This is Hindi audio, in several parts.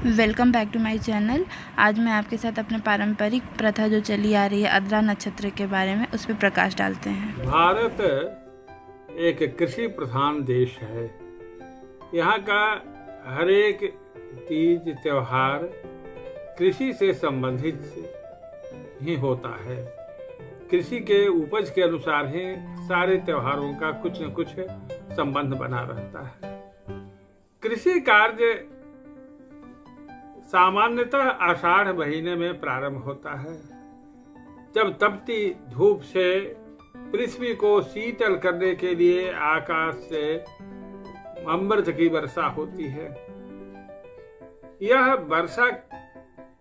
Welcome back to my channel. आज मैं आपके साथ अपने पारंपरिक प्रथा जो चली आ रही है आद्रा नक्षत्र के बारे में उस पर प्रकाश डालते हैं। भारत एक कृषि प्रधान देश है। यहाँ का हर एक तीज त्योहार कृषि से संबंधित ही होता है। कृषि के उपज के अनुसार ही सारे त्योहारों का कुछ न कुछ संबंध बना रहता है। कृषि कार्य सामान्यतः आषाढ़ महीने में प्रारंभ होता है, जब तपती धूप से पृथ्वी को शीतल करने के लिए आकाश से अमृत की वर्षा होती है। यह वर्षा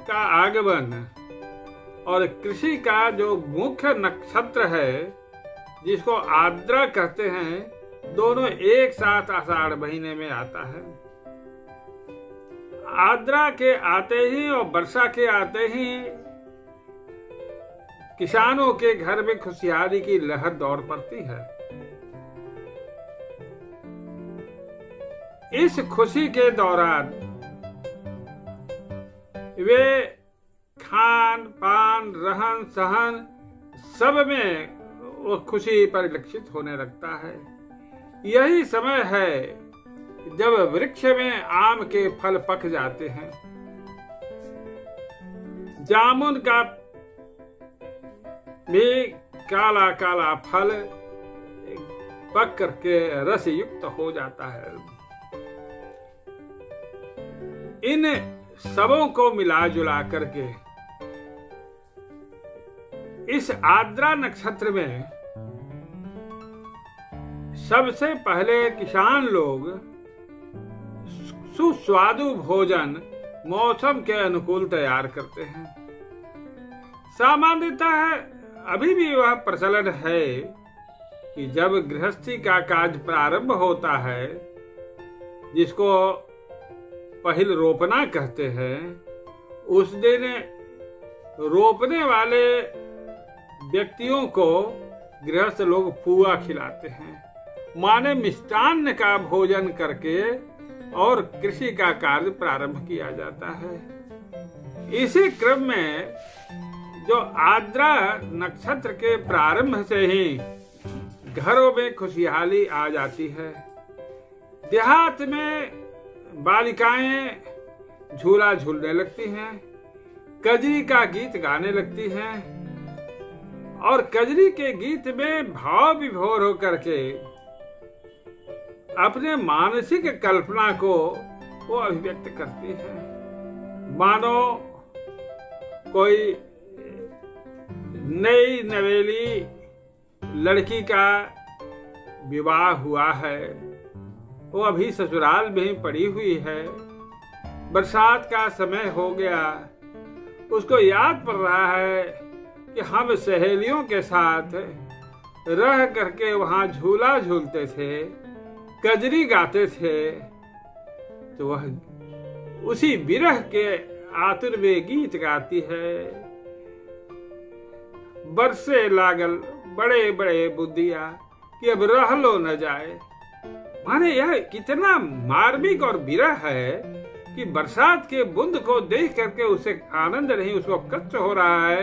का आगमन और कृषि का जो मुख्य नक्षत्र है, जिसको आद्रा कहते हैं, दोनों एक साथ आषाढ़ महीने में आता है। आद्रा के आते ही और वर्षा के आते ही किसानों के घर में खुशहाली की लहर दौड़ पड़ती है। इस खुशी के दौरान वे खान पान रहन सहन सब में वो खुशी परिलक्षित होने लगता है। यही समय है जब वृक्ष में आम के फल पक जाते हैं, जामुन का भी काला काला फल पक करके रस युक्त हो जाता है। इन सबों को मिला जुला करके इस आद्रा नक्षत्र में सबसे पहले किसान लोग सुस्वादु भोजन मौसम के अनुकूल तैयार करते हैं। सामान्यतः अभी भी वह प्रचलन है कि जब गृहस्थी का कार्य प्रारंभ होता है, जिसको पहिल रोपना कहते हैं, उस दिन रोपने वाले व्यक्तियों को गृहस्थ लोग पुआ खिलाते हैं, माने मिष्टान्न का भोजन करके और कृषि का कार्य प्रारंभ किया जाता है। इसी क्रम में जो आद्रा नक्षत्र के प्रारंभ से ही घरों में खुशहाली आ जाती है। देहात में बालिकाएं झूला झूलने लगती हैं, कजरी का गीत गाने लगती हैं और कजरी के गीत में भाव विभोर होकर के अपने मानसिक कल्पना को वो अभिव्यक्त करती है। मानो कोई नई नवेली लड़की का विवाह हुआ है, वो अभी ससुराल में ही पड़ी हुई है, बरसात का समय हो गया, उसको याद पड़ रहा है कि हम सहेलियों के साथ रह करके वहां झूला झूलते थे, कजरी गाते थे, तो वह उसी विरह के आतुर में गीत गाती है। बरसे लागल बड़े बड़े बुद्धिया कि अब रह लो न जाए। माने यह कितना मार्मिक और विरह है कि बरसात के बूंद को देख करके उसे आनंद नहीं, उसको कष्ट हो रहा है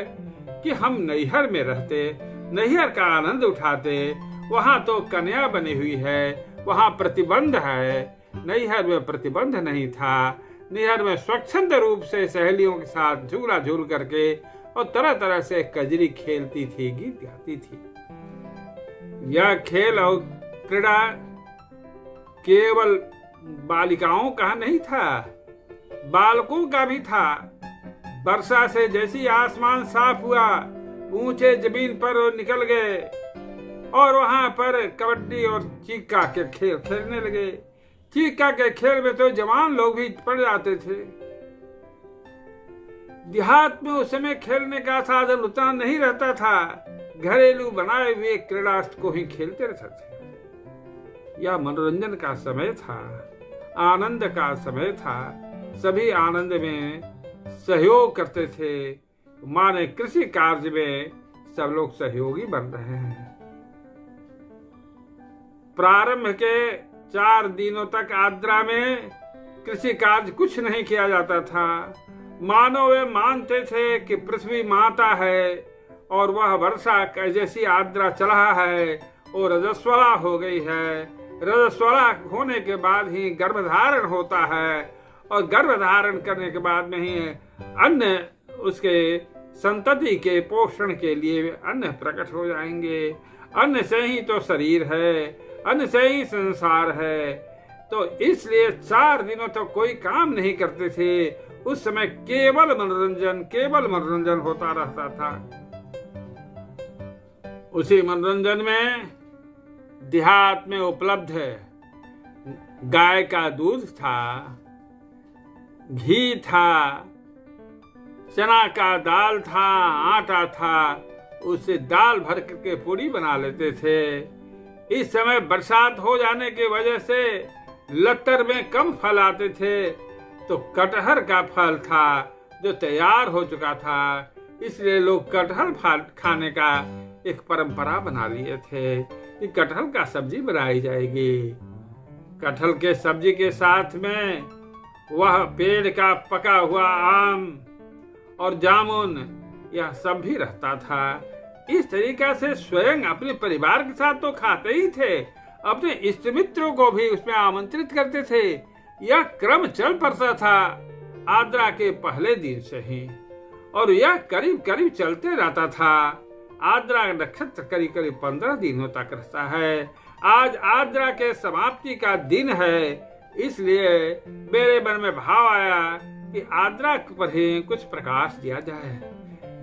कि हम नैहर में रहते, नैहर का आनंद उठाते, वहां तो कन्या बनी हुई है, वहां प्रतिबंध है, नैहर में प्रतिबंध नहीं था। नैहर में स्वच्छंद रूप से सहेलियों के साथ झूला झूल करके और तरह तरह से कजरी खेलती थी, गीत गाती थी। यह खेल और क्रीड़ा केवल बालिकाओं का नहीं था, बालकों का भी था। वर्षा से जैसी आसमान साफ हुआ, ऊंचे जमीन पर वो निकल गए और वहां पर कबड्डी और चीका के खेल खेलने लगे। चीका के खेल में तो जवान लोग भी पड़ जाते थे। देहात में उस समय खेलने का साधन उतना नहीं रहता था, घरेलू बनाए हुए क्रीड़ा को ही खेलते रहते थे। यह मनोरंजन का समय था, आनंद का समय था, सभी आनंद में सहयोग करते थे। माने कृषि कार्य में सब लोग सहयोगी बन रहे हैं। प्रारंभ के 4 दिनों तक आद्रा में कृषि कार्य कुछ नहीं किया जाता था। मानव वे मानते थे कि पृथ्वी माता है और वह वर्षा जैसी आर्द्रा चला है और रजस्वला हो गई है। रजस्वला होने के बाद ही गर्भधारण होता है और गर्भधारण करने के बाद में ही अन्य उसके संतति के पोषण के लिए अन्न प्रकट हो जाएंगे। अन्न से ही तो शरीर है, अन्न से ही संसार है। तो इसलिए 4 दिनों तक कोई काम नहीं करते थे। उस समय केवल मनोरंजन होता रहता था। उसी मनोरंजन में देहात में उपलब्ध गाय का दूध था, घी था, चना का दाल था, आटा था, उससे दाल भर करके पूरी बना लेते थे। इस समय बरसात हो जाने की वजह से लतर में कम फल आते थे, तो कटहल का फल था जो तैयार हो चुका था, इसलिए लोग कटहल खाने का एक परंपरा बना लिए थे कि कटहल का सब्जी बनाई जाएगी। कटहल के सब्जी के साथ में वह पेड़ का पका हुआ आम और जामुन यह सब भी रहता था। इस तरीका से स्वयं अपने परिवार के साथ तो खाते ही थे, अपने इष्ट मित्रों को भी उसमें आमंत्रित करते थे। यह क्रम चल पड़ता था आर्द्रा के पहले दिन से ही, और यह करीब करीब चलते रहता था। आर्द्रा नक्षत्र करीब करीब 15 दिनों तक रहता है। आज आर्द्रा के समाप्ति का दिन है, इसलिए मेरे मन में भाव आया कि आर्द्रा पर ही कुछ प्रकाश दिया जाए।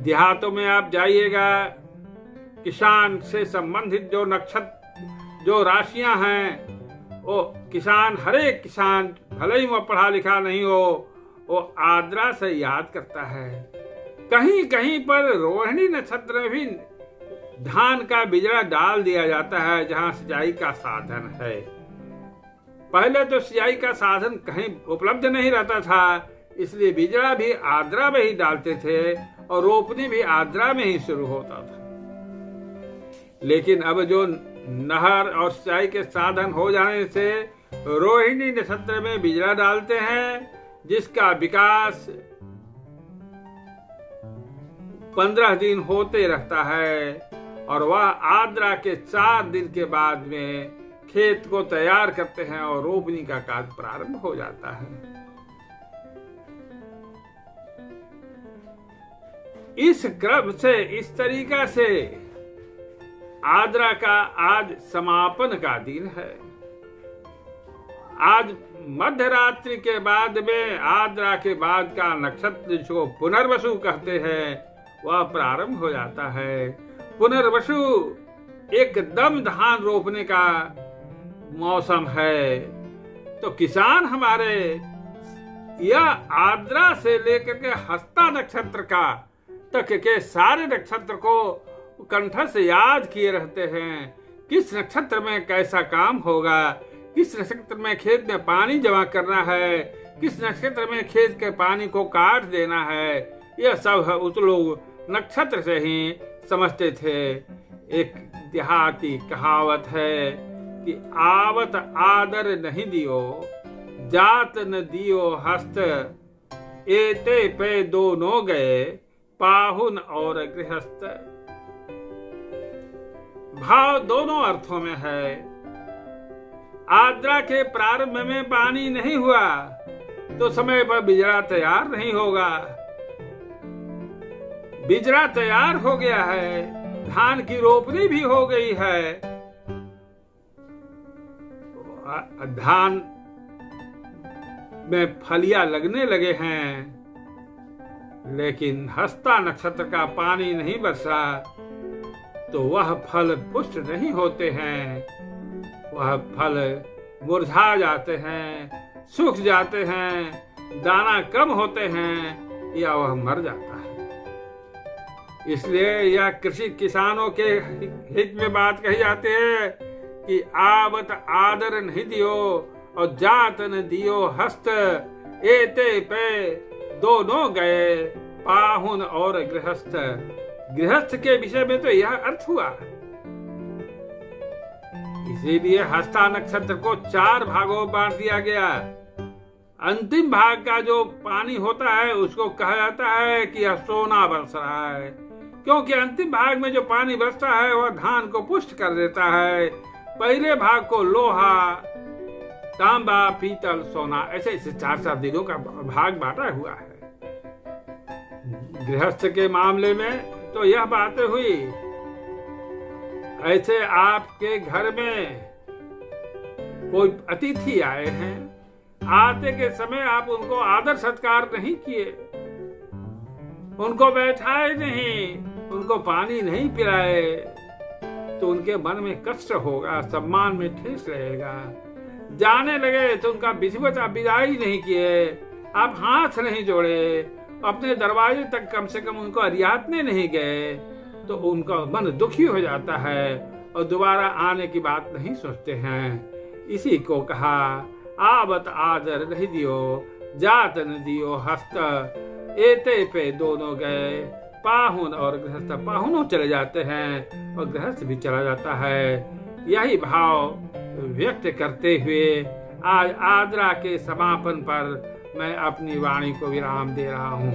देहातों में आप जाइएगा, किसान से संबंधित जो नक्षत्र जो राशियां हैं, वो किसान, हर एक किसान भले ही वो पढ़ा लिखा नहीं हो, वो आर्द्रा से याद करता है। कहीं कहीं पर रोहिणी नक्षत्र में भी धान का बिजड़ा डाल दिया जाता है जहां सिंचाई का साधन है। पहले तो सिंचाई का साधन कहीं उपलब्ध नहीं रहता था, इसलिए बिजड़ा भी आर्द्रा में ही डालते थे और रोपनी भी आर्द्रा में ही शुरू होता था। लेकिन अब जो नहर और सिंचाई के साधन हो जाने से रोहिणी नक्षत्र में बिजड़ा डालते हैं, जिसका विकास 15 दिन होते रहता है और वह आर्द्रा के 4 दिन के बाद में खेत को तैयार करते हैं और रोपनी का कार्य प्रारंभ हो जाता है। इस क्रम से, इस तरीका से आर्द्रा का आज समापन का दिन है। आज मध्यरात्रि के बाद में आर्द्रा के बाद का नक्षत्र जिसको पुनर्वसु कहते हैं, वह प्रारंभ हो जाता है। पुनर्वसु एकदम धान रोपने का मौसम है। तो किसान हमारे यह आर्द्रा से लेकर के हस्ता नक्षत्र का तक के सारे नक्षत्र को कंठ से याद किए रहते हैं। किस नक्षत्र में कैसा काम होगा, किस नक्षत्र में खेत में पानी जमा करना है, किस नक्षत्र में खेत के पानी को काट देना है, यह सब उस लोग नक्षत्र से ही समझते थे। एक देहाती कहावत है कि आवत आदर नहीं दियो, जात न दियो हस्त, एते पे दोनों गए पाहुन और गृहस्थ। भाव दोनों अर्थों में है। आर्द्रा के प्रारंभ में पानी नहीं हुआ तो समय पर बिजड़ा तैयार नहीं होगा। बिजड़ा तैयार हो गया है, धान की रोपनी भी हो गई है, धान में फलियां लगने लगे हैं, लेकिन हस्ता नक्षत्र का पानी नहीं बरसा तो वह फल पुष्ट नहीं होते हैं। वह फल मुरझा जाते हैं, सूख जाते हैं, दाना कम होते हैं या वह मर जाता है। इसलिए यह कृषि किसानों के हित में बात कही जाती है कि आवत आदर नहीं दियो और जात न दियो हस्त, एते पे दोनों गए पाहुन और गृहस्थ। गृहस्थ के विषय में तो यह अर्थ हुआ। इसीलिए हस्ता नक्षत्र को 4 भागों में बांट दिया गया। अंतिम भाग का जो पानी होता है उसको कहा जाता है कि यह सोना बरस रहा है, क्योंकि अंतिम भाग में जो पानी बरसता है वह धान को पुष्ट कर देता है। पहले भाग को लोहा, तांबा, पीतल, सोना, ऐसे ऐसे 4-4 दिनों का भाग बांटा हुआ है। गृहस्थ के मामले में तो यह बात हुई। ऐसे आपके घर में कोई अतिथि आए हैं, आते के समय आप उनको आदर सत्कार नहीं किए, उनको बैठाए नहीं, उनको पानी नहीं पिलाए, तो उनके मन में कष्ट होगा, सम्मान में ठेस रहेगा। जाने लगे तो उनका विधिवत विदाई नहीं किए, आप हाथ नहीं जोड़े, अपने दरवाजे तक कम से कम उनको अरियातने नहीं गए, तो उनका मन दुखी हो जाता है और दोबारा आने की बात नहीं सोचते हैं। इसी को कहा आवत आदर नहीं दियो, जात न दियो हस्त, एते पे दोनों गए, पाहुन और गृहस्थ। पाहुनों चले जाते हैं और गृहस्थ भी चला जाता है। यही भाव व्यक्त करते हुए आज आद्रा के समापन पर मैं अपनी वाणी को विराम दे रहा हूँ।